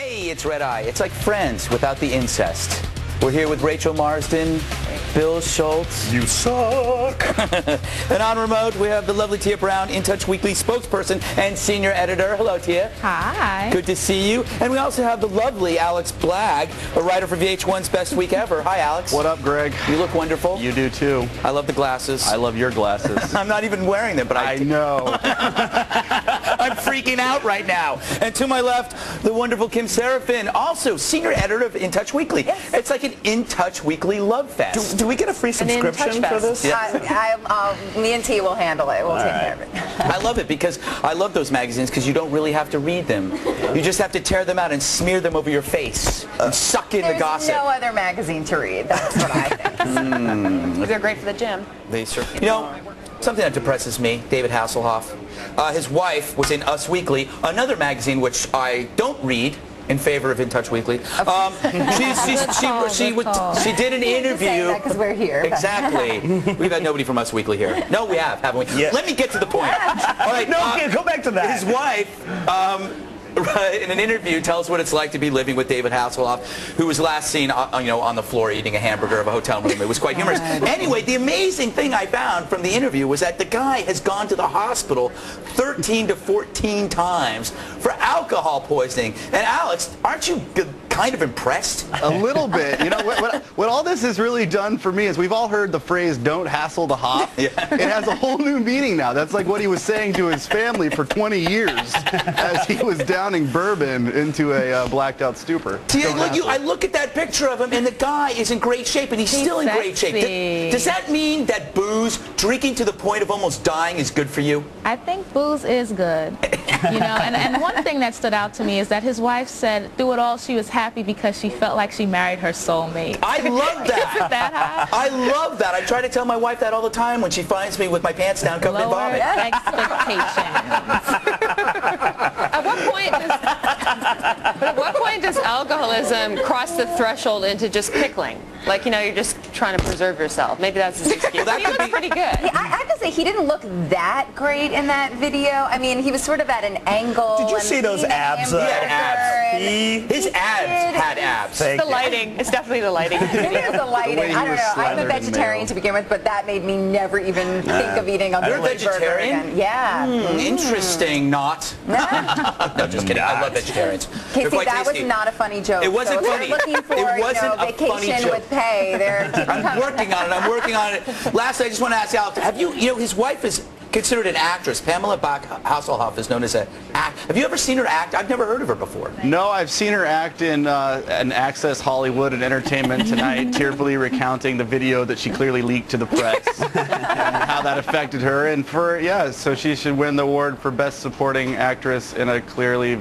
Hey, it's Red Eye. It's like Friends without the incest. We're here with Rachel Marsden, Bill Schulz. You suck. And on remote, we have the lovely Tia Brown, In Touch Weekly spokesperson and senior editor. Hello, Tia. Hi. Good to see you. And we also have the lovely Alex Blagg, a writer for VH1's Best Week Ever. Hi, Alex. What up, Greg? You look wonderful. You do, too. I love the glasses. I love your glasses. I'm not even wearing them, but I know. I'm freaking out right now. And to my left, the wonderful Kim Serafin, also senior editor of In Touch Weekly. Yes. It's like an In Touch Weekly love fest. Do we get a free subscription for this? Yeah. Me and T will handle it. We'll take care of it. I love it because I love those magazines because you don't really have to read them. You just have to tear them out and smear them over your face and suck in the gossip. There's no other magazine to read. That's what I think. They're great for the gym. They certainly. You know, something that depresses me, David Hasslehof. His wife was in Us Weekly, another magazine which I don't read in favor of In Touch Weekly. She did an interview. Because we're here. Exactly. We've had nobody from Us Weekly here. No, we have, haven't we? Yes. Let me get to the point. All right. No, go back to that. His wife. In an interview, tells what it's like to be living with David Hasslehof, who was last seen, on the floor eating a hamburger of a hotel room. It was quite humorous. Anyway, the amazing thing I found from the interview was that the guy has gone to the hospital 13 to 14 times for alcohol poisoning. And Alex, aren't you kind of impressed? A little bit. You know, what all this has really done for me is we've all heard the phrase, don't hassle the Hoff. Yeah. It has a whole new meaning now. That's like what he was saying to his family for 20 years as he was downing bourbon into a blacked out stupor. See, I look at that picture of him, and the guy is in great shape, and he's still in great shape. Does that mean that booze, drinking to the point of almost dying, is good for you? I think booze is good. And one thing that stood out to me is that his wife said through it all she was happy because she felt like she married her soulmate. I love that. Isn't that hot? I love that. I try to tell my wife that all the time when she finds me with my pants down covered in vomit. Expectations. At what point does alcoholism cross the threshold into just pickling? Like, you're just trying to preserve yourself. Maybe that's his excuse. Well, he looks pretty good. Yeah, I have to say, he didn't look that great in that video. I mean, he was sort of at an angle. Did you see those abs? He had abs. His abs had abs. The lighting. It's definitely the lighting. Maybe it was the lighting. I don't know. I'm a vegetarian to begin with, but that made me never even think of eating a You're a vegetarian? burger again. Yeah. Interesting. Not. No, just kidding. I love vegetarians. Casey, that was not a funny joke. It wasn't so funny. If you're looking for, It wasn't a funny vacation joke. with pay, I'm working on it. Lastly, I just want to ask Alex, have you his wife is considered an actress. Pamela Hasslehof is known as an act. Have you ever seen her act? I've never heard of her before. No, I've seen her act in an Access Hollywood and Entertainment Tonight, tearfully recounting the video that she clearly leaked to the press and how that affected her. And so she should win the award for Best Supporting Actress in a clearly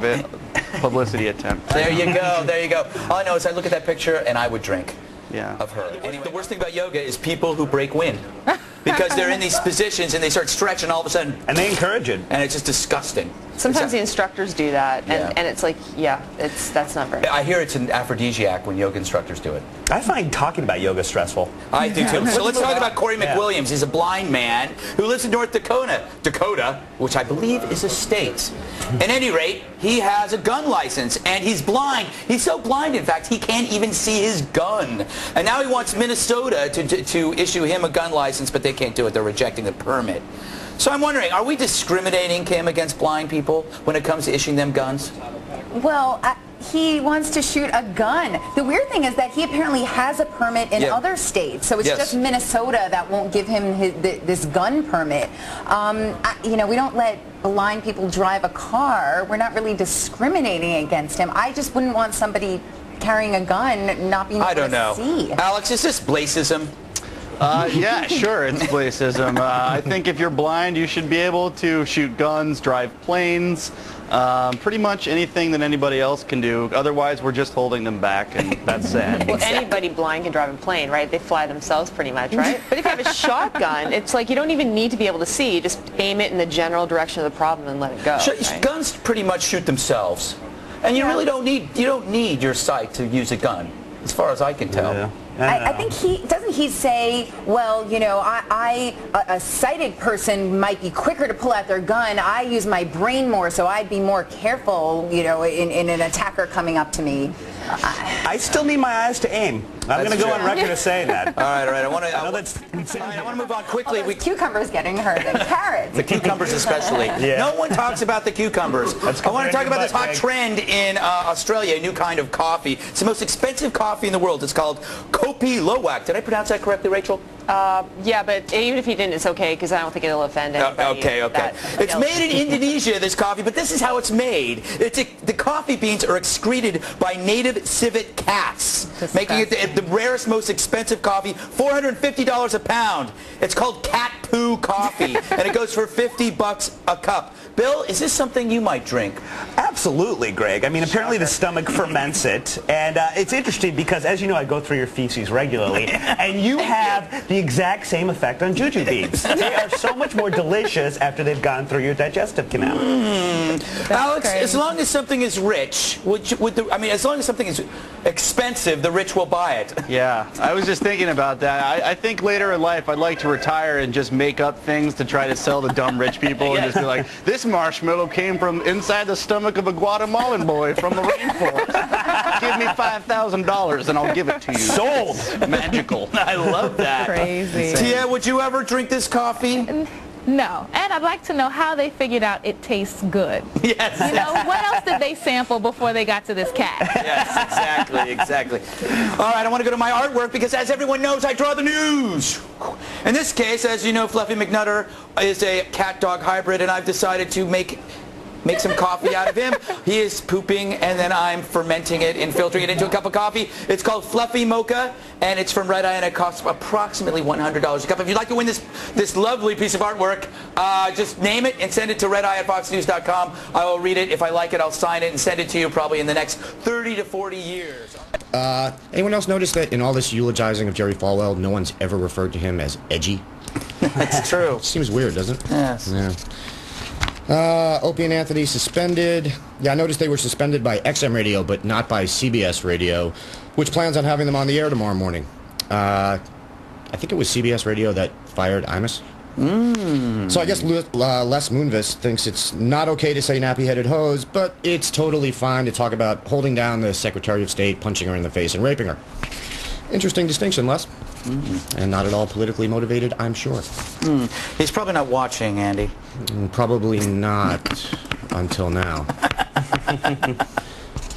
publicity attempt. There you go. There you go. All I know is I look at that picture and I would drink. Yeah. Of her. Anyway, the worst thing about yoga is people who break wind. Because they're in these positions and they start stretching all of a sudden. And they encourage it. And it's just disgusting. Sometimes the instructors do that, and it's like, that's not very. I hear it's an aphrodisiac when yoga instructors do it. I find talking about yoga stressful. I do too. So let's talk about Corey McWilliams. He's a blind man who lives in North Dakota, which I believe is a state. At any rate, he has a gun license, and he's blind. He's so blind, in fact, he can't even see his gun. And now he wants Minnesota to issue him a gun license, but they can't do it. They're rejecting the permit. So I'm wondering, are we discriminating, Kim, against blind people when it comes to issuing them guns? Well, he wants to shoot a gun. The weird thing is that he apparently has a permit in other states, so it's just Minnesota that won't give him this gun permit. We don't let blind people drive a car. We're not really discriminating against him. I just wouldn't want somebody carrying a gun not being able to see. Alex, is this blacism? Yeah, sure, it's blacism. I think if you're blind, you should be able to shoot guns, drive planes, pretty much anything that anybody else can do. Otherwise, we're just holding them back, and that's sad. Well, anybody blind can drive a plane, right? They fly themselves pretty much, right? But if you have a shotgun, it's like you don't even need to be able to see. You just aim it in the general direction of the problem and let it go. Right? Guns pretty much shoot themselves. And you really don't need your sight to use a gun, as far as I can tell. Yeah. I think he say, well, you know, a sighted person might be quicker to pull out their gun. I use my brain more, so I'd be more careful, you know, in an attacker coming up to me. I still need my eyes to aim. I'm going to go on record as saying that. All right. I want to move on quickly. Well, cucumbers getting hurt and carrots. The cucumbers especially. Yeah. No one talks about the cucumbers. I want to talk about this hot trend in Australia, a new kind of coffee. It's the most expensive coffee in the world. It's called Kopi Luwak. Did I pronounce that correctly, Rachel? Yeah, but even if you didn't, it's okay, because I don't think it'll offend anybody. Okay. It's made in Indonesia, this coffee, but this is how it's made. The coffee beans are excreted by native civet cats, making it the rarest, most expensive coffee, $450 a pound. It's called cat poo coffee, and it goes for $50 a cup. Bill, is this something you might drink? Absolutely, Greg. I mean, apparently the stomach ferments it, and it's interesting because, as you know, I go through your feces regularly, and you have the exact same effect on juju beans. They are so much more delicious after they've gone through your digestive canal. Alex, as long as something is rich, as long as something is expensive, the rich will buy it. Yeah, I was just thinking about that. I think later in life I'd like to retire and just make up things to try to sell to dumb rich people and just be like, this marshmallow came from inside the stomach of a Guatemalan boy from the rainforest. Give me $5,000 and I'll give it to you. Sold. Magical. I love that. Crazy. Tia, would you ever drink this coffee? No. And I'd like to know how they figured out it tastes good. Yes. You know, what else did they sample before they got to this cat? Yes, exactly. All right, I want to go to my artwork because, as everyone knows, I draw the news. In this case, as you know, Fluffy McNutter is a cat-dog hybrid, and I've decided to make some coffee out of him. He is pooping, and then I'm fermenting it and filtering it into a cup of coffee. It's called Fluffy Mocha, and it's from Red Eye, and it costs approximately $100 a cup. If you'd like to win this lovely piece of artwork, just name it and send it to redeye@foxnews.com. I will read it. If I like it, I'll sign it and send it to you probably in the next 30 to 40 years. Anyone else notice that in all this eulogizing of Jerry Falwell, no one's ever referred to him as edgy? That's true. Seems weird, doesn't it? Yes. Yeah. Opie and Anthony suspended. Yeah, I noticed they were suspended by XM Radio, but not by CBS Radio, which plans on having them on the air tomorrow morning. I think it was CBS Radio that fired Imus. So I guess Les Moonves thinks it's not okay to say nappy-headed hose, but it's totally fine to talk about holding down the Secretary of State, punching her in the face, and raping her. Interesting distinction, Les. And not at all politically motivated, I'm sure. He's probably not watching, Andy. Probably not until now.